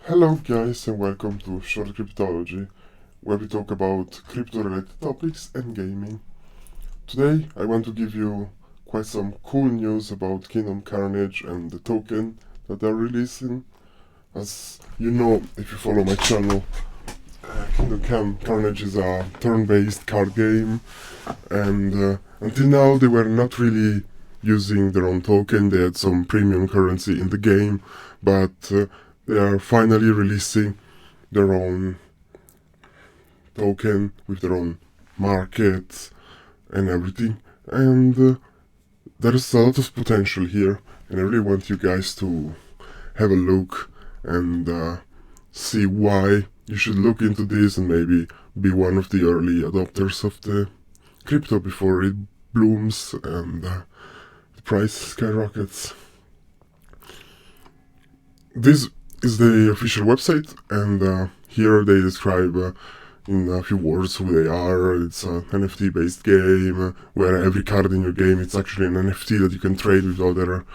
Hello guys and welcome to Short Cryptology, where we talk about crypto-related topics and gaming. Today I want to give you quite some cool news about Kingdom Karnage and the token that they're releasing. As you know, if you follow my channel, Kingdom Karnage is a turn-based card game, and until now they were not really using their own token. They had some premium currency in the game, but they are finally releasing their own token with their own market and everything. And there is a lot of potential here, and I really want you guys to have a look and see why you should look into this and maybe be one of the early adopters of the crypto before it blooms and the price skyrockets. This is the official website, and here they describe in a few words who they are. It's an NFT based game where every card in your game is actually an NFT that you can trade with other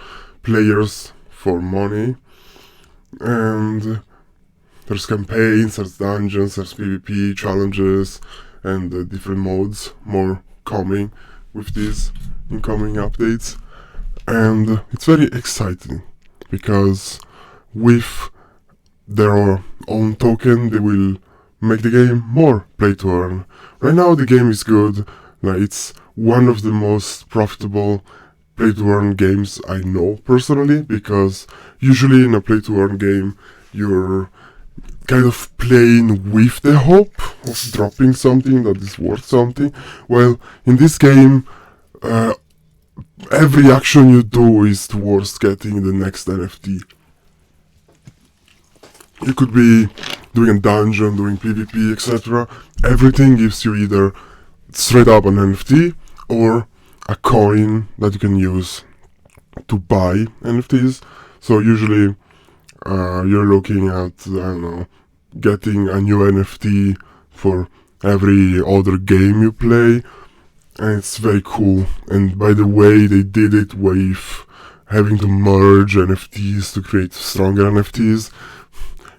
players for money. And there's campaigns, there's dungeons, there's PvP challenges, and different modes more coming with these incoming updates. And it's very exciting because with their own token they will make the game more play to earn. Right now the game is good. It's one of the most profitable play to earn games I know personally, because usually in a play to earn game you're kind of playing with the hope of dropping something that is worth something. Well, in this game every action you do is towards getting the next NFT. You could be doing a dungeon, doing PvP, etc. Everything gives you either straight up an NFT or a coin that you can use to buy NFTs. So usually you're looking at, I don't know, getting a new NFT for every other game you play, and it's very cool. And by the way, they did it with having to merge NFTs to create stronger NFTs.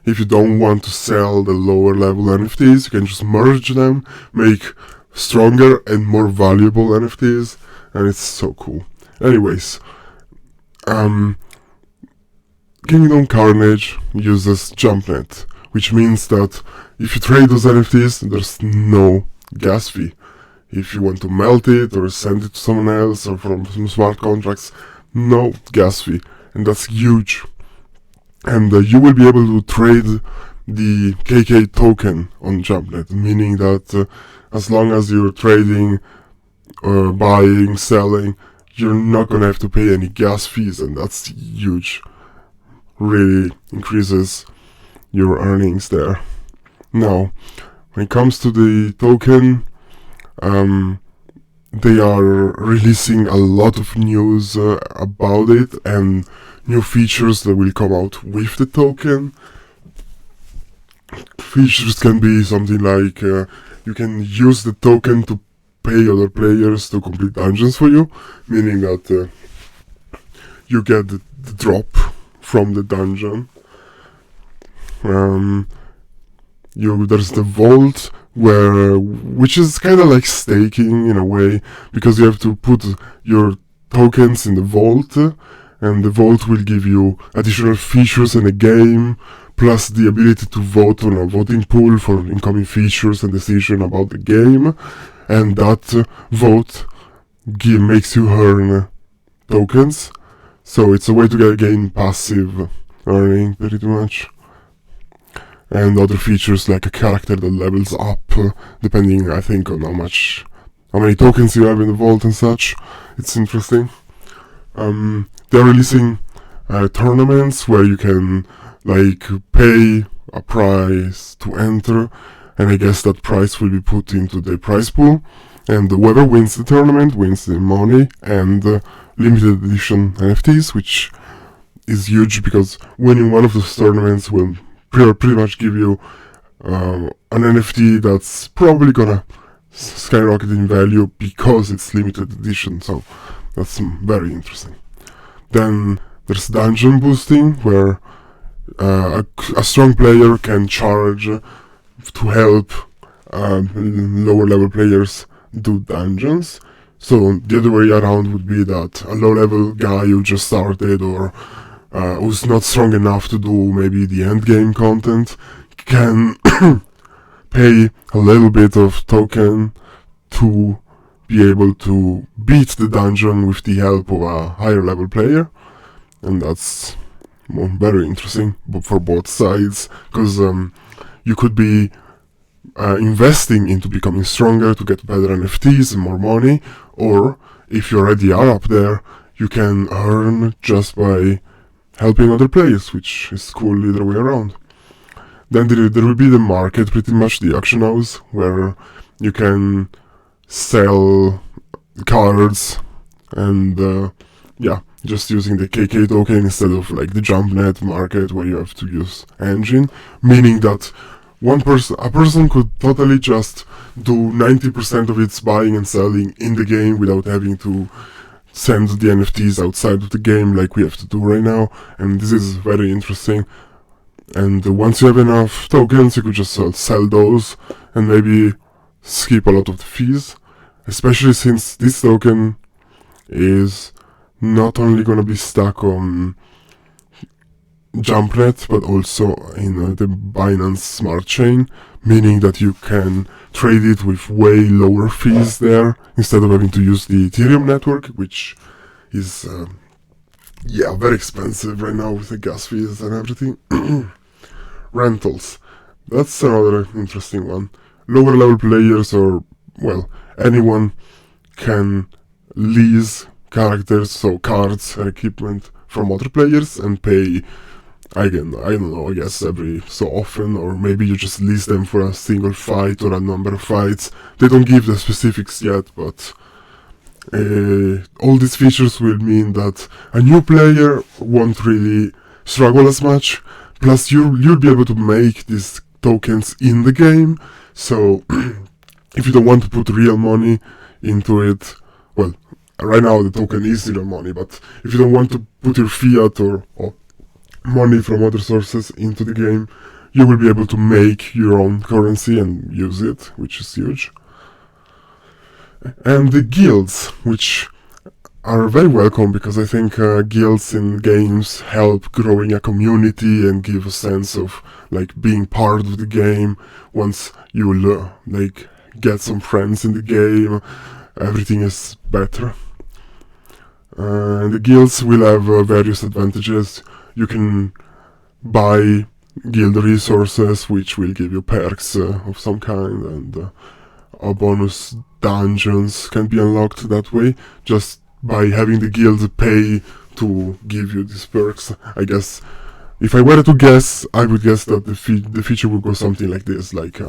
If you don't want to sell the lower level NFTs, you can just merge them, make stronger and more valuable NFTs, and it's so cool. Anyways, Kingdom Karnage uses JumpNet, which means that if you trade those NFTs, there's no gas fee. If you want to melt it or send it to someone else or from some smart contracts, no gas fee, and that's huge. And you will be able to trade the KK token on JumpNet, meaning that as long as you're trading, buying, selling, you're not gonna have to pay any gas fees, and that's huge. Really increases your earnings there. Now, when it comes to the token, they are releasing a lot of news about it and new features that will come out with the token. Features can be something like you can use the token to pay other players to complete dungeons for you, meaning that you get the drop from the dungeon. There's the vault, which is kind of like staking in a way, because you have to put your tokens in the vault, and the vault will give you additional features in the game, plus the ability to vote on a voting pool for incoming features and decisions about the game, and that vote makes you earn tokens. So it's a way to gain passive earning, pretty much. And other features like a character that levels up, depending, I think, on how many tokens you have in the vault and such. It's interesting. They're releasing tournaments where you can pay a price to enter, and I guess that price will be put into the prize pool, and whoever wins the tournament wins the money and limited edition NFTs, which is huge because winning one of those tournaments will pretty much give you an NFT that's probably gonna skyrocket in value because it's limited edition. So that's very interesting. Then there's dungeon boosting, where a strong player can charge to help lower level players do dungeons. So the other way around would be that a low level guy who just started or who's not strong enough to do maybe the end game content can pay a little bit of token to be able to beat the dungeon with the help of a higher level player. And that's very interesting for both sides, because you could be investing into becoming stronger to get better NFTs and more money, or if you already are up there, you can earn just by helping other players, which is cool either way around. Then there will be the market, pretty much the auction house, where you can sell cards and yeah, just using the KK token instead of like the JumpNet market where you have to use engine, meaning that a person could totally just do 90% of its buying and selling in the game without having to send the NFTs outside of the game like we have to do right now, and this is very interesting. And once you have enough tokens, you could just sell those and maybe skip a lot of the fees, especially since this token is not only gonna be stuck on JumpNet, but also in the Binance Smart Chain, meaning that you can trade it with way lower fees there, instead of having to use the Ethereum network, which is, yeah, very expensive right now with the gas fees and everything. Rentals. That's another interesting one. Lower level players, or, well, anyone can lease characters, so cards and equipment from other players and pay, I don't know, I guess every so often, or maybe you just lease them for a single fight or a number of fights. They don't give the specifics yet, but all these features will mean that a new player won't really struggle as much, plus you'll be able to make these tokens in the game, so if you don't want to put real money into it, well, right now the token is real money, but if you don't want to put your fiat or money from other sources into the game, you will be able to make your own currency and use it, which is huge. And the guilds, which are very welcome, because I think guilds in games help growing a community and give a sense of like being part of the game. Once you like get some friends in the game, everything is better. And the guilds will have various advantages. You can buy guild resources, which will give you perks of some kind, and bonus dungeons can be unlocked that way, just by having the guild pay to give you these perks. I guess, if I were to guess, I would guess that the feature would go something like this, like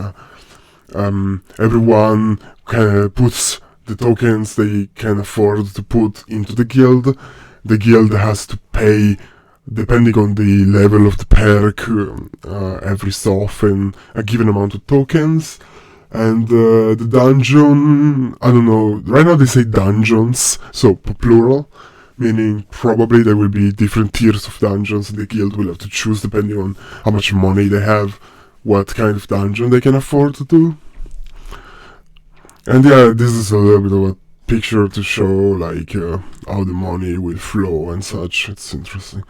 everyone puts the tokens they can afford to put into the guild. The guild has to pay, depending on the level of the perk, every so often a given amount of tokens. And the dungeon, I don't know, right now they say dungeons, so plural, meaning probably there will be different tiers of dungeons, and the guild will have to choose depending on how much money they have, what kind of dungeon they can afford to do. And yeah, this is a little bit of a picture to show like how the money will flow and such. It's interesting.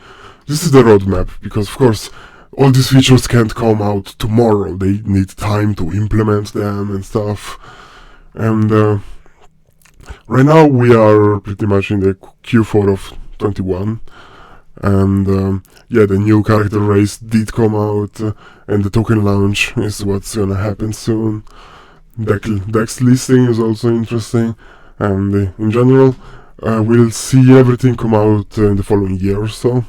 This is the roadmap, because of course all these features can't come out tomorrow. They need time to implement them and stuff. And right now we are pretty much in the Q4 of 21. And yeah, the new character race did come out, and the token launch is what's gonna happen soon. Dex listing is also interesting, and in general we'll see everything come out in the following year or so.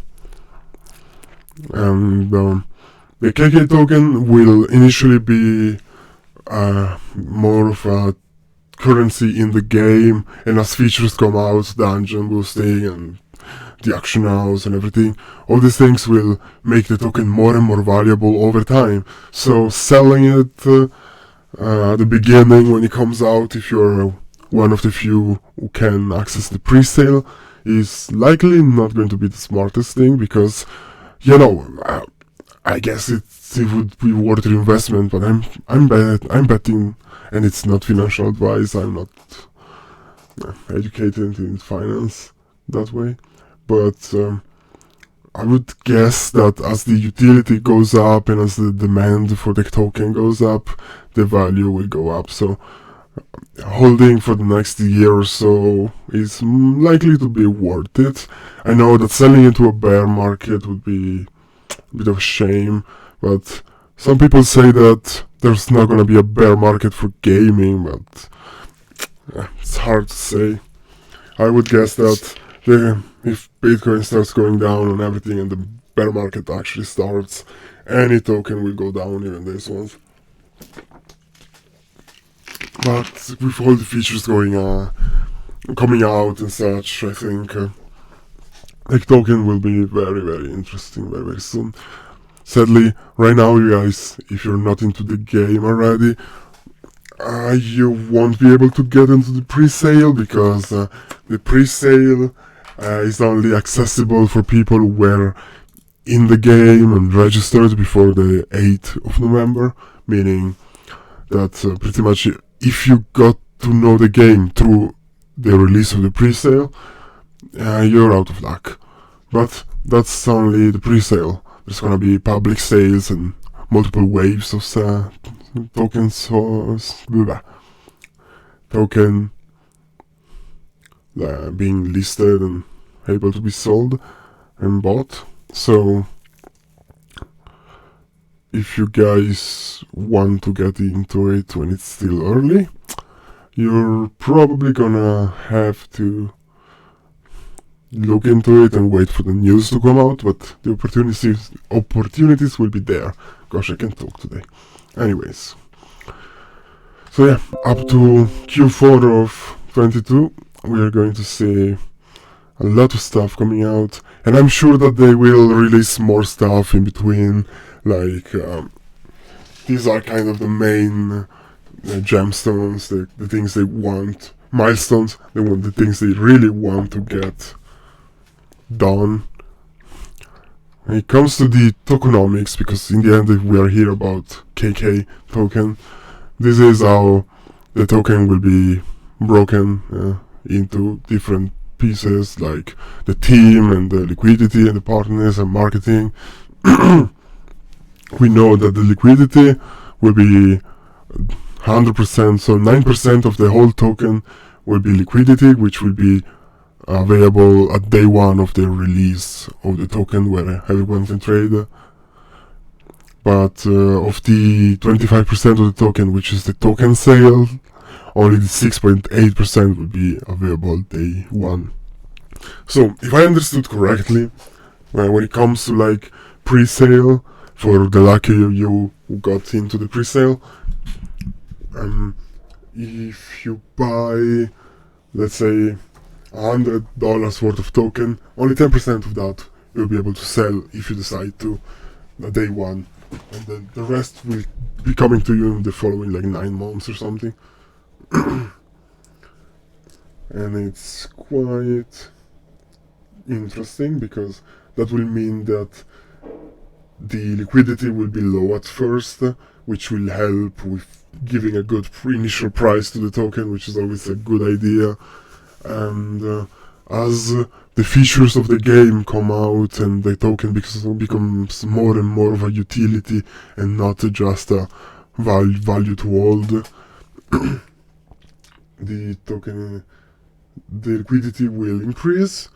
And the KK token will initially be more of a currency in the game, and as features come out, dungeon boosting and the auction house and everything, all these things will make the token more and more valuable over time. So selling it at the beginning when it comes out, if you're one of the few who can access the pre-sale, is likely not going to be the smartest thing, because, you know, I guess it would be worth the investment, but I'm betting, and it's not financial advice. I'm not educated in finance that way, but I would guess that as the utility goes up and as the demand for the token goes up, the value will go up. So holding for the next year or so is likely to be worth it. I know that selling into a bear market would be a bit of a shame, but some people say that there's not going to be a bear market for gaming, but it's hard to say. I would guess that if Bitcoin starts going down and everything and the bear market actually starts, any token will go down, even this one. But with all the features coming out and such, I think the token will be very, very interesting very, very soon. Sadly, right now, you guys, if you're not into the game already, you won't be able to get into the pre-sale, because the pre-sale is only accessible for people who were in the game and registered before the 8th of November, meaning that pretty much if you got to know the game through the release of the pre-sale, you're out of luck. But that's only the pre-sale. There's gonna be public sales and multiple waves of tokens, token being listed and able to be sold and bought. So if you guys want to get into it when it's still early, you're probably gonna have to look into it and wait for the news to come out, but the opportunities will be there. Gosh, I can't talk today. Anyways, so yeah, up to Q4 of 22, we are going to see a lot of stuff coming out, and I'm sure that they will release more stuff in between, like these are kind of the main gemstones, the things they want, milestones, they want the things they really want to get done. When it comes to the tokenomics, because in the end we are here about KK token, this is how the token will be broken into different pieces, like the team and the liquidity and the partners and marketing. We know that the liquidity will be 100%, so 9% of the whole token will be liquidity, which will be available at day one of the release of the token, where everyone can trade. But of the 25% of the token, which is the token sale, only the 6.8% will be available day one. So if I understood correctly, when it comes to like pre-sale, for the lucky you who got into the pre-sale, if you buy, let's say, $100 worth of token, only 10% of that you'll be able to sell if you decide to, day one, and then the rest will be coming to you in the following like 9 months or something. And it's quite interesting, because that will mean that the liquidity will be low at first, which will help with giving a good initial price to the token, which is always a good idea. And as the features of the game come out and the token becomes more and more of a utility and not just a value to hold, the liquidity will increase,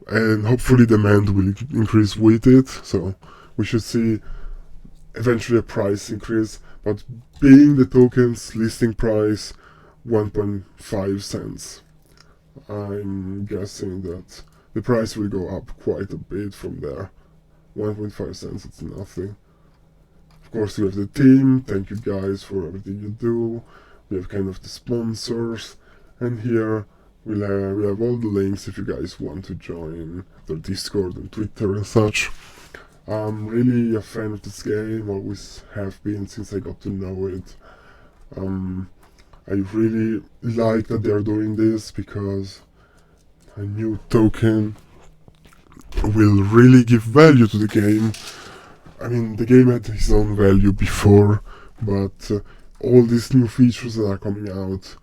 and hopefully demand will increase with it. So we should see eventually a price increase, but being the token's listing price 1.5 cents, I'm guessing that the price will go up quite a bit from there. 1.5 cents, it's nothing. Of course, you have the team, thank you guys for everything you do. We have kind of the sponsors, and here we have all the links if you guys want to join their Discord and Twitter and such. I'm really a fan of this game, always have been since I got to know it. I really like that they're doing this, because a new token will really give value to the game, I mean, the game had its own value before, but all these new features that are coming out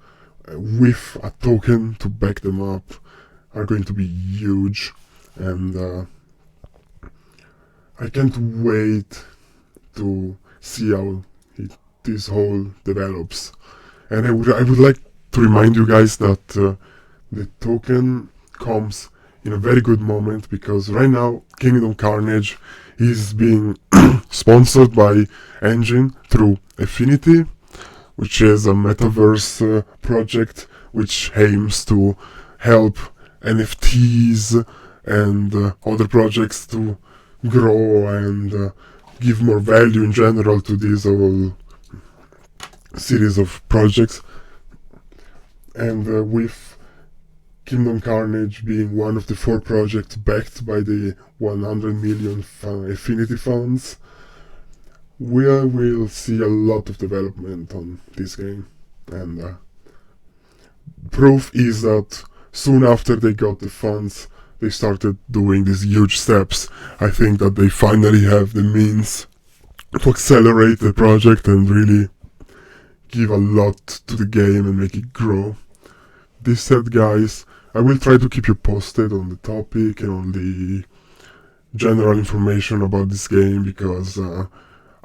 with a token to back them up are going to be huge, and I can't wait to see how this whole develops. And I would like to remind you guys that the token comes in a very good moment, because right now Kingdom Karnage is being sponsored by Engine through Affinity, which is a metaverse project which aims to help NFTs and other projects to grow and give more value in general to this whole series of projects. And with Kingdom Karnage being one of the 4 projects backed by the 100 million Affinity funds, we will see a lot of development on this game. And proof is that soon after they got the funds, they started doing these huge steps. I think that they finally have the means to accelerate the project and really give a lot to the game and make it grow. This said, guys, I will try to keep you posted on the topic and on the general information about this game, because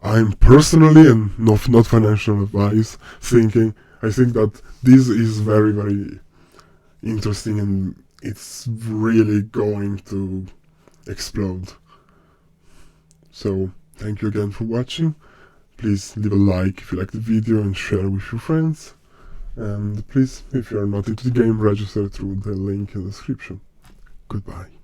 I'm personally, and not financial advice, I think that this is very, very interesting, and it's really going to explode. So, thank you again for watching. Please leave a like if you like the video and share with your friends. And please, if you are not into the game, register through the link in the description. Goodbye.